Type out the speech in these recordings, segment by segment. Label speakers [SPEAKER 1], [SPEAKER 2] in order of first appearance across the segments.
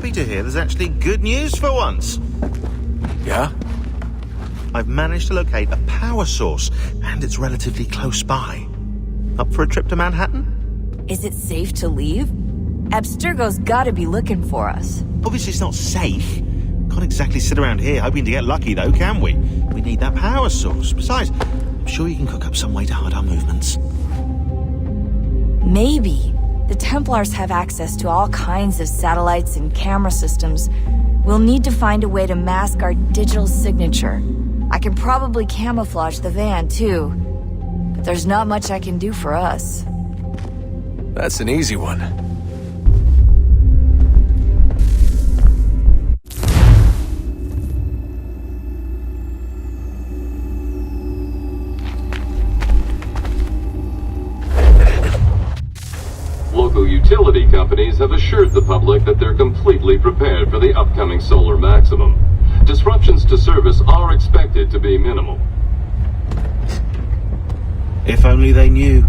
[SPEAKER 1] happy to hear there's actually good news for once.
[SPEAKER 2] Yeah?
[SPEAKER 1] I've managed to locate a power source, and it's relatively close by. Up for a trip to Manhattan?
[SPEAKER 3] Is it safe to leave? Abstergo's gotta be looking for us.
[SPEAKER 1] Obviously it's not safe. Can't exactly sit around here hoping to get lucky though, can we? We need that power source. Besides, I'm sure you can cook up some way to hide our movements.
[SPEAKER 3] Maybe. The Templars have access to all kinds of satellites and camera systems. We'll need to find a way to mask our digital signature. I can probably camouflage the van, too. But there's not much I can do for us.
[SPEAKER 2] That's an easy one.
[SPEAKER 4] Local utility companies have assured the public that they're completely prepared for the upcoming solar maximum. Disruptions to service are expected to be minimal.
[SPEAKER 1] If only they knew.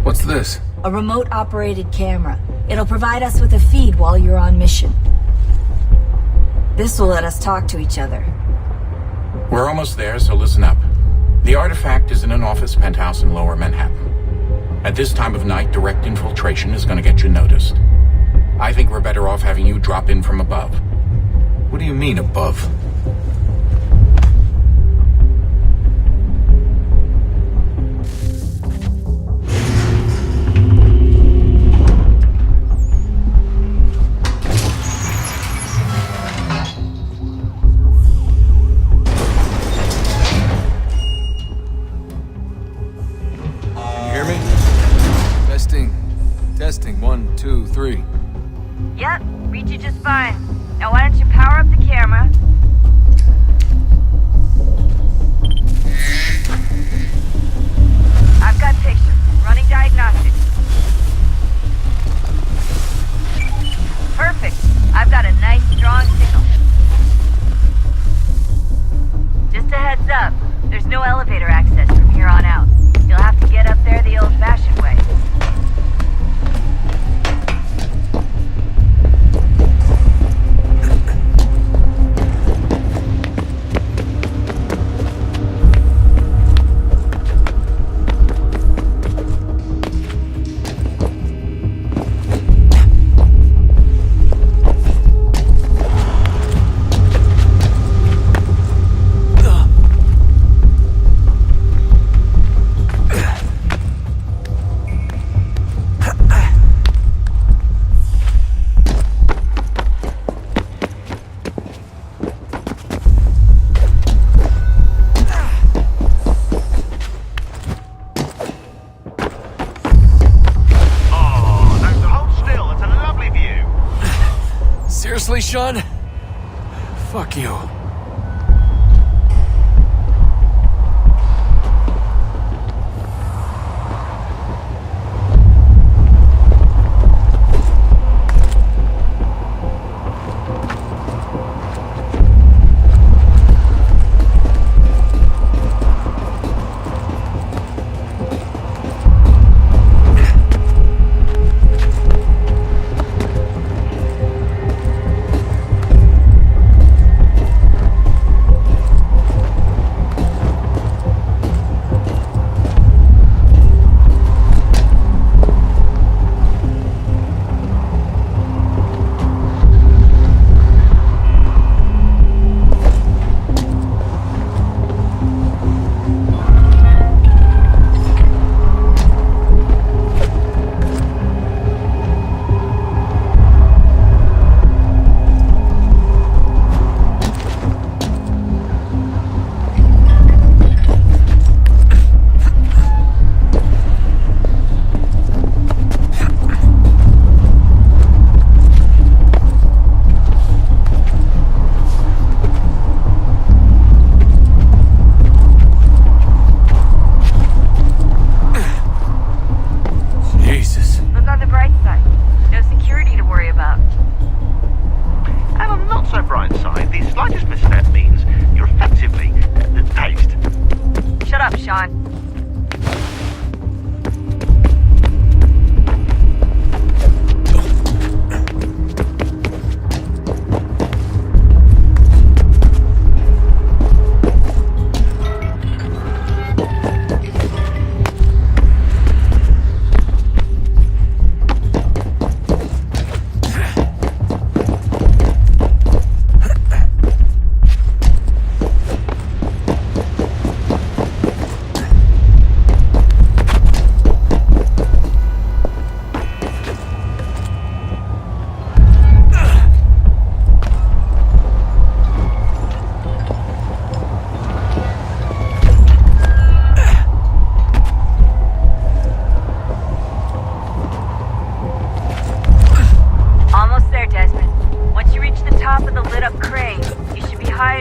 [SPEAKER 2] What's this?
[SPEAKER 3] A remote-operated camera. It'll provide us with a feed while you're on mission. This will let us talk to each other.
[SPEAKER 5] We're almost there, so listen up. The artifact is in an office penthouse in Lower Manhattan. At this time of night, direct infiltration is going to get you noticed. I think we're better off having you drop in from above.
[SPEAKER 2] What do you mean, above?
[SPEAKER 6] Testing, 1, 2, 3.
[SPEAKER 3] Yep, read you just fine. Now why don't you power up the camera? I've got pictures. Running diagnostics. Perfect. I've got a nice strong signal. Just a heads up, there's no elevator access from here on out. You'll have to get up there the old-fashioned way.
[SPEAKER 2] Seriously, Sean? Fuck you.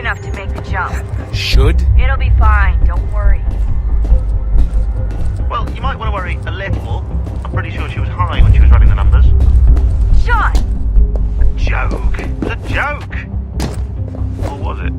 [SPEAKER 3] enough to make the jump.
[SPEAKER 2] Should?
[SPEAKER 3] It'll be fine, don't worry.
[SPEAKER 1] Well, you might want to worry a little. I'm pretty sure she was high when she was running the numbers.
[SPEAKER 3] Sean!
[SPEAKER 1] A joke. It was a joke. Or was it?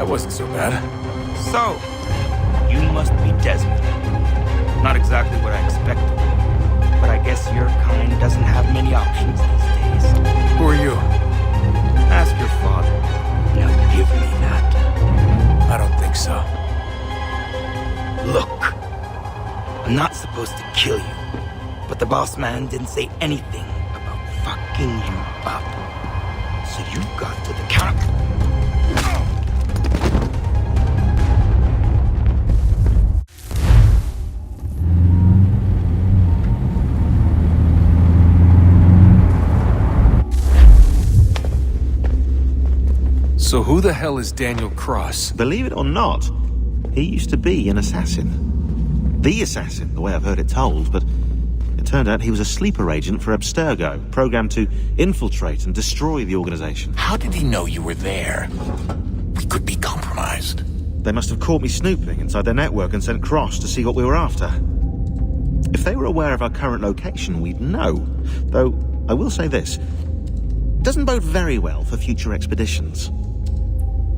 [SPEAKER 2] Wasn't so bad.
[SPEAKER 6] So, you must be Desmond. Not exactly what I expected, but I guess your kind doesn't have many options these days.
[SPEAKER 2] Who are you?
[SPEAKER 6] Ask your father. Now give me that.
[SPEAKER 2] I don't think so.
[SPEAKER 6] Look, I'm not supposed to kill you, but the boss man didn't say anything about fucking you up. So you got to the counter.
[SPEAKER 2] So who the hell is Daniel Cross?
[SPEAKER 1] Believe it or not, he used to be an assassin. The assassin, the way I've heard it told, but it turned out he was a sleeper agent for Abstergo, programmed to infiltrate and destroy the organization.
[SPEAKER 5] How did he know you were there? We could be compromised.
[SPEAKER 1] They must have caught me snooping inside their network and sent Cross to see what we were after. If they were aware of our current location, we'd know. Though, I will say this. It doesn't bode very well for future expeditions.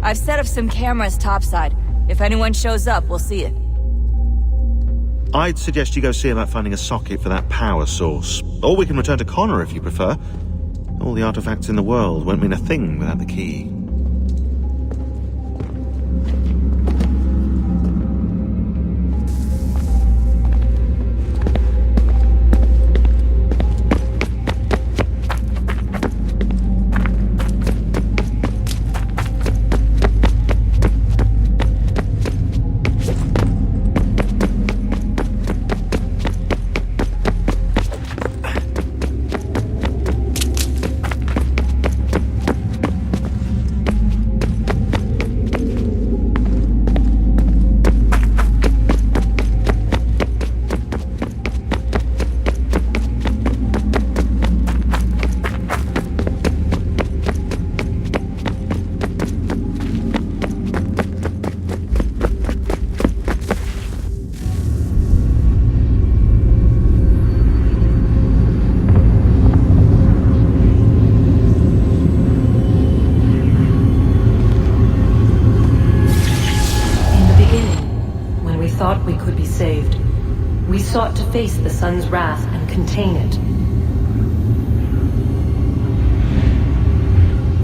[SPEAKER 3] I've set up some cameras topside. If anyone shows up, we'll see it.
[SPEAKER 1] I'd suggest you go see about finding a socket for that power source. Or we can return to Connor if you prefer. All the artifacts in the world won't mean a thing without the key.
[SPEAKER 7] We could be saved. We sought to face the sun's wrath and contain it.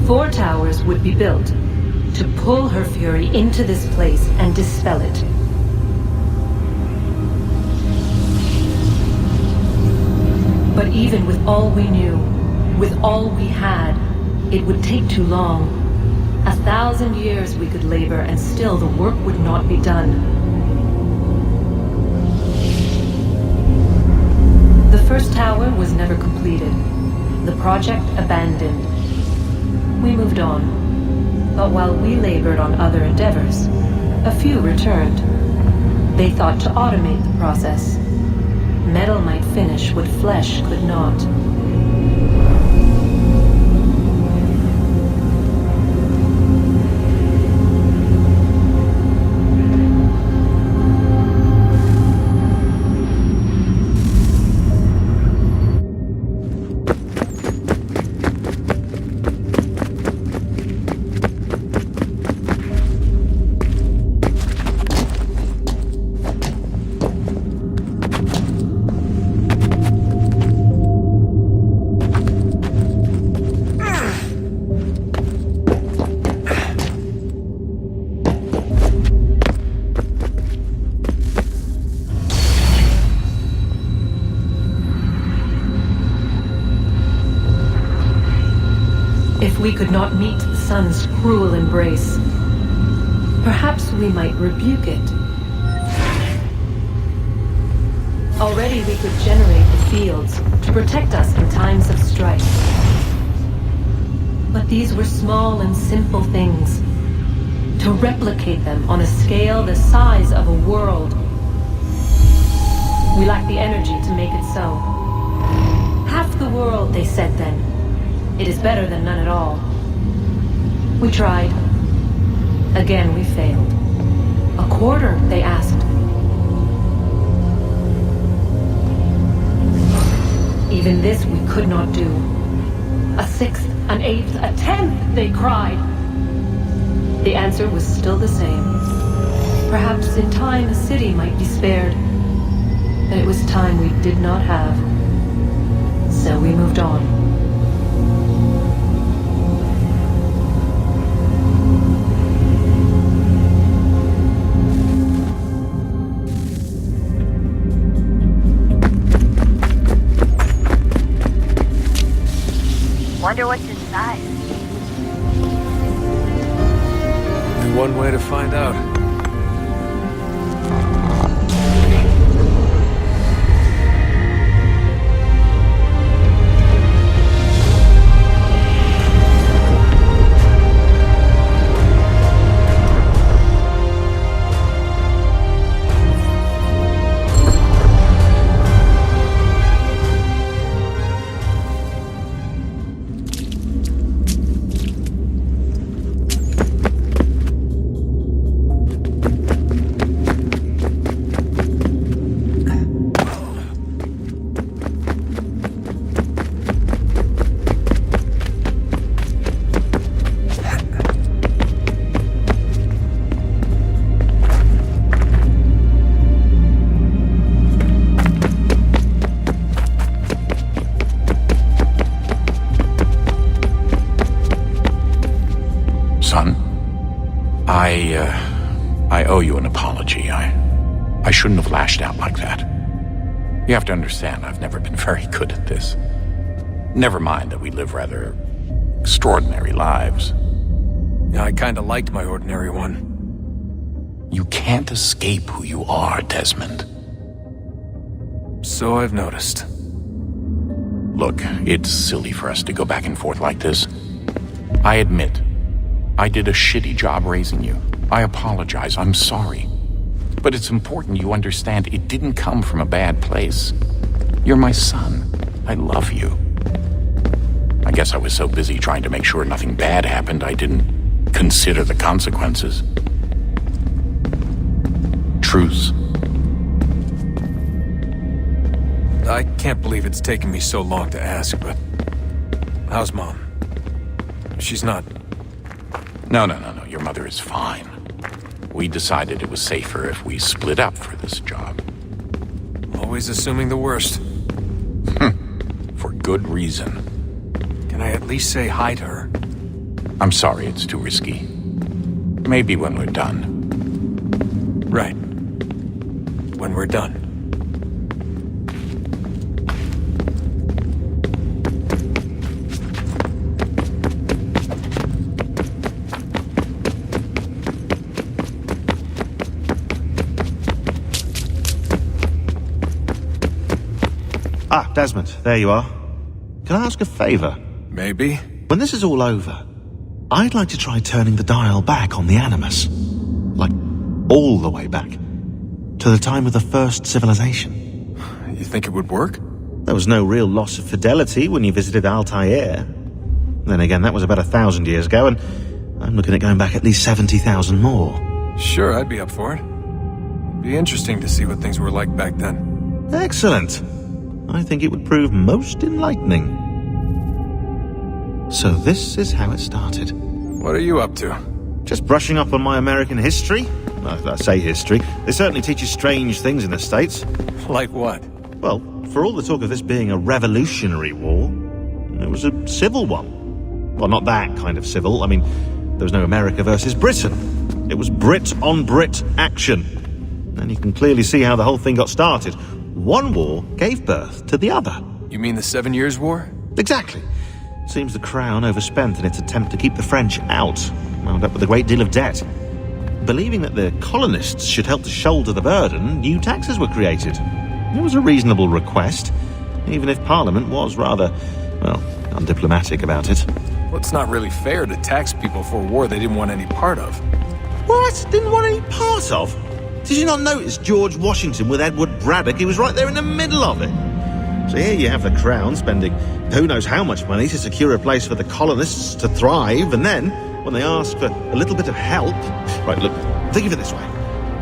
[SPEAKER 7] 4 towers would be built to pull her fury into this place and dispel it. But But even with all we knew, with all we had, it would take too long. 1,000 years we could labor and still the work would not be done. The first tower was never completed. The project abandoned. We moved on. But while we labored on other endeavors, a few returned. They thought to automate the process. Metal might finish what flesh could not. If we could not meet the sun's cruel embrace, perhaps we might rebuke it. Already we could generate the fields to protect us in times of strife. But these were small and simple things. To replicate them on a scale the size of a world, we lack the energy to make it so. Half the world, they said then. It is better than none at all. We tried. Again, we failed. A quarter, they asked. Even this we could not do. A sixth, an eighth, a tenth, they cried. The answer was still the same. Perhaps in time a city might be spared. But it was time we did not have. So we moved on.
[SPEAKER 3] Wonder what's inside.
[SPEAKER 2] Only one way to find out.
[SPEAKER 5] I owe you an apology. I shouldn't have lashed out like that. You have to understand, I've never been very good at this. Never mind that we live rather extraordinary lives.
[SPEAKER 2] Yeah, I kinda liked my ordinary one.
[SPEAKER 5] You can't escape who you are, Desmond.
[SPEAKER 2] So I've noticed.
[SPEAKER 5] Look, it's silly for us to go back and forth like this. I admit, I did a shitty job raising you. I apologize, I'm sorry. But it's important you understand it didn't come from a bad place. You're my son. I love you. I guess I was so busy trying to make sure nothing bad happened, I didn't consider the consequences. Truce.
[SPEAKER 2] I can't believe it's taken me so long to ask, but... how's Mom? She's not...
[SPEAKER 5] No. Your mother is fine. We decided it was safer if we split up for this job.
[SPEAKER 2] Always assuming the worst.
[SPEAKER 5] For good reason.
[SPEAKER 2] Can I at least say hi to her?
[SPEAKER 5] I'm sorry, it's too risky. Maybe when we're done.
[SPEAKER 2] Right. When we're done.
[SPEAKER 1] Desmond, there you are. Can I ask a favor?
[SPEAKER 2] Maybe.
[SPEAKER 1] When this is all over, I'd like to try turning the dial back on the Animus. Like, all the way back. To the time of the first civilization.
[SPEAKER 2] You think it would work?
[SPEAKER 1] There was no real loss of fidelity when you visited Altair. Then again, that was about 1,000 years ago, and I'm looking at going back at least 70,000 more.
[SPEAKER 2] Sure, I'd be up for it. It'd be interesting to see what things were like back then.
[SPEAKER 1] Excellent. I think it would prove most enlightening. So this is how it started.
[SPEAKER 2] What are you up to?
[SPEAKER 1] Just brushing up on my American history. I say history. They certainly teach you strange things in the States.
[SPEAKER 2] Like what?
[SPEAKER 1] Well, for all the talk of this being a revolutionary war, it was a civil one. Well, not that kind of civil. I mean, there was no America versus Britain. It was Brit on Brit action. And you can clearly see how the whole thing got started. One war gave birth to the other.
[SPEAKER 2] You mean the 7 Years' War?
[SPEAKER 1] Exactly. Seems the Crown overspent in its attempt to keep the French out, wound up with a great deal of debt. Believing that the colonists should help to shoulder the burden, new taxes were created. It was a reasonable request, even if Parliament was rather, well, undiplomatic about it.
[SPEAKER 2] Well, it's not really fair to tax people for a war they didn't want any part of.
[SPEAKER 1] What? Didn't want any part of? Did you not notice George Washington with Edward Braddock? He was right there in the middle of it. So here you have the Crown spending who knows how much money to secure a place for the colonists to thrive, and then, when they ask for a little bit of help... Right, look, think of it this way.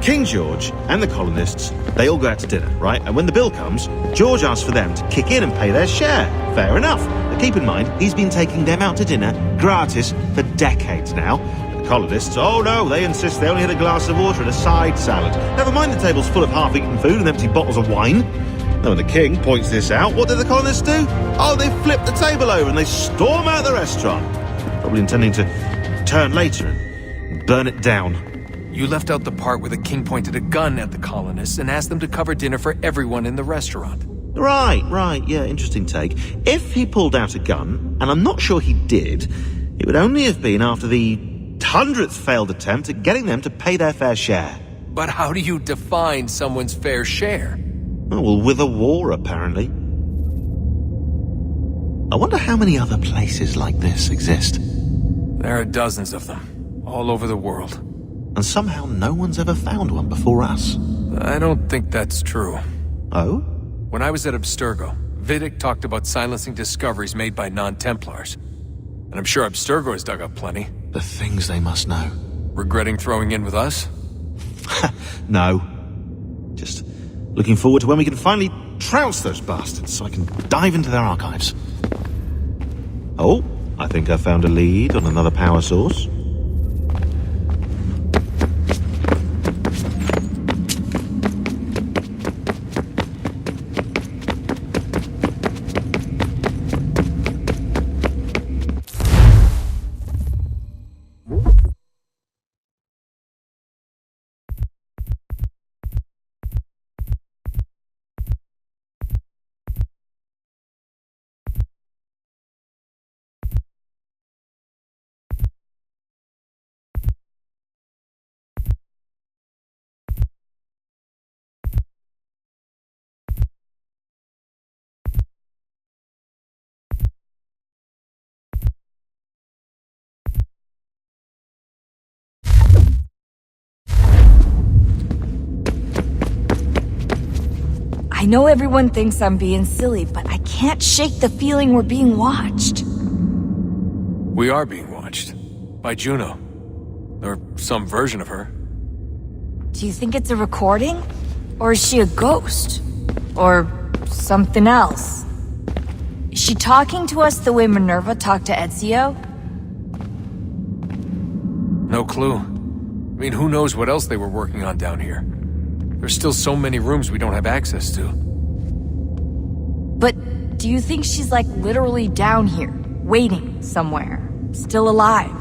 [SPEAKER 1] King George and the colonists, they all go out to dinner, right? And when the bill comes, George asks for them to kick in and pay their share. Fair enough. But keep in mind, he's been taking them out to dinner gratis for decades now. The colonists, oh no, they insist they only had a glass of water and a side salad. Never mind the tables full of half-eaten food and empty bottles of wine. Now, when the king points this out, what do the colonists do? Oh, they flip the table over and they storm out the restaurant. Probably intending to turn later and burn it down.
[SPEAKER 2] You left out the part where the king pointed a gun at the colonists and asked them to cover dinner for everyone in the restaurant.
[SPEAKER 1] Right, yeah, interesting take. If he pulled out a gun, and I'm not sure he did, it would only have been after the 100th failed attempt at getting them to pay their fair share.
[SPEAKER 2] But how do you define someone's fair share?
[SPEAKER 1] Oh, well, with a war, apparently. I wonder how many other places like this exist.
[SPEAKER 2] There are dozens of them, all over the world.
[SPEAKER 1] And somehow no one's ever found one before us.
[SPEAKER 2] I don't think that's true.
[SPEAKER 1] Oh?
[SPEAKER 2] When I was at Abstergo, Vidic talked about silencing discoveries made by non-Templars. And I'm sure Abstergo has dug up plenty.
[SPEAKER 1] The things they must know.
[SPEAKER 2] Regretting throwing in with us?
[SPEAKER 1] No. Just looking forward to when we can finally trounce those bastards so I can dive into their archives. Oh, I think I found a lead on another power source.
[SPEAKER 3] I know everyone thinks I'm being silly, but I can't shake the feeling we're being watched.
[SPEAKER 2] We are being watched. By Juno. Or some version of her.
[SPEAKER 3] Do you think it's a recording? Or is she a ghost? Or something else? Is she talking to us the way Minerva talked to Ezio?
[SPEAKER 2] No clue. I mean, who knows what else they were working on down here? There's still so many rooms we don't have access to.
[SPEAKER 3] But do you think she's like literally down here, waiting somewhere, still alive?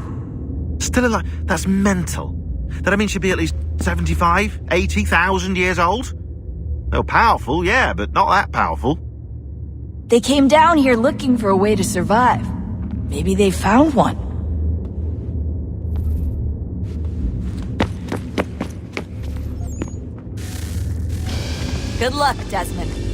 [SPEAKER 1] Still alive? That's mental. That means she'd be at least 75, 80,000 years old? They're powerful, yeah, but not that powerful.
[SPEAKER 3] They came down here looking for a way to survive. Maybe they found one. Good luck, Desmond.